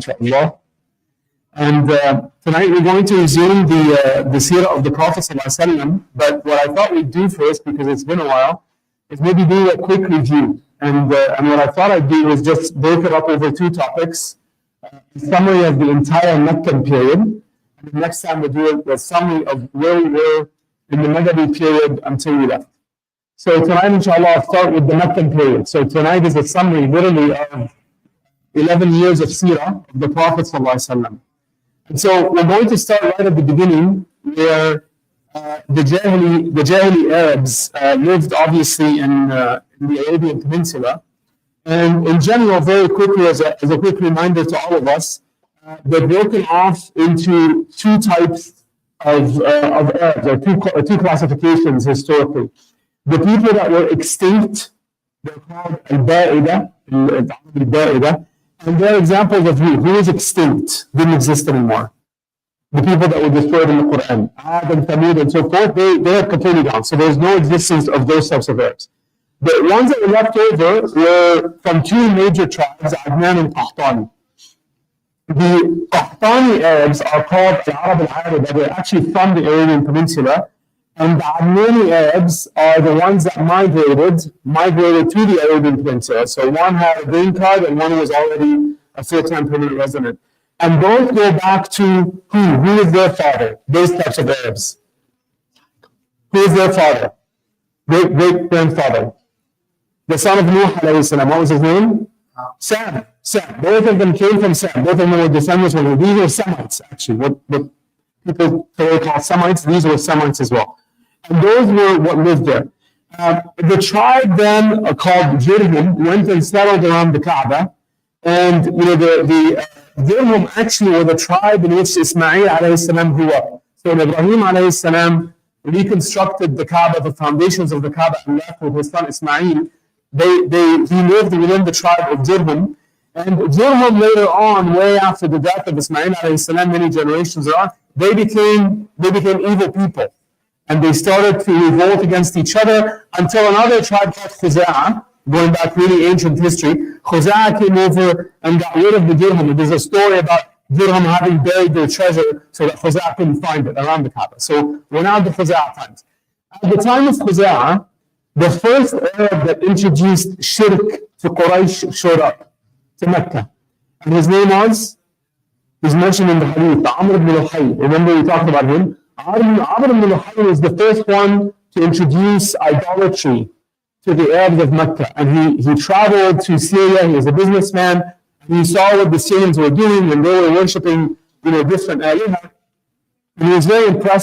inshallah. And tonight we're going to resume the seerah of the Prophet ﷺ. But what I thought we'd do first, because it's been a while, is maybe do a quick review. And what I thought I'd do is just break it up over two topics. A summary of the entire Meccan period. And the next time we'll do a summary of where we were in the Madani period until we left. So tonight, inshallah, I'll start with the Meccan period. So tonight is a summary literally of 11 years of seerah of the Prophet ﷺ. And so we're going to start right at the beginning, where the Jahili Arabs lived obviously in the Arabian Peninsula. And in general, very quickly, as a quick reminder to all of us, they're broken off into two types of Arabs, or two classifications historically. The people that were extinct, they're called al-Ba'ida, and they're examples of who is extinct, didn't exist anymore. The people that were destroyed in the Quran, Ad and Thamud and so forth, they are completely gone. So there's no existence of those types of Arabs. The ones that were left over were from two major tribes, Adnan and Qahtani. The Qahtani Arabs are called the Arab al-Araba. They're actually from the Arabian Peninsula. And the Adnani Arabs are the ones that migrated to the Arabian Peninsula. So one had a green card and one was already a full-time permanent resident. And both go back to who? Who is their father? Those types of Arabs. Who is their father? Great-grandfather. The son of Nuh alayhi salam. What was his name? Sam. Both of them came from Sam. Both of them were descendants of these were Semites, actually. What people today call Semites, these were Semites as well. And those were what lived there. The tribe then, called Jirhum, went and settled around the Kaaba. And the Jirhum actually were the tribe in which Ismail alayhi salam grew up. So when Ibrahim alayhi salam reconstructed the Kaaba, the foundations of the Kaaba, and left with his son Ismail, he lived within the tribe of Jirhum. And Jirhum later on, way after the death of Ismail alayhi salam, many generations on, they became evil people. And they started to revolt against each other until another tribe called Khuza'ah, going back really ancient history, Khuza'ah came over and got rid of the Jirhum. There's a story about Jirhum having buried their treasure so that Khuza'ah couldn't find it around the Kaaba. So we're now at the Khuza'ah times. At the time of Khuza'ah, the first Arab that introduced shirk to Quraysh showed up to Mecca. And his name was, he's mentioned in the hadith, Amr ibn Luhay. Remember we talked about him? Amr ibn Luhay was the first one to introduce idolatry to the Arabs of Mecca. And he traveled to Syria, he was a businessman, and he saw what the Syrians were doing, and they were worshipping different alihah. And he was very impressed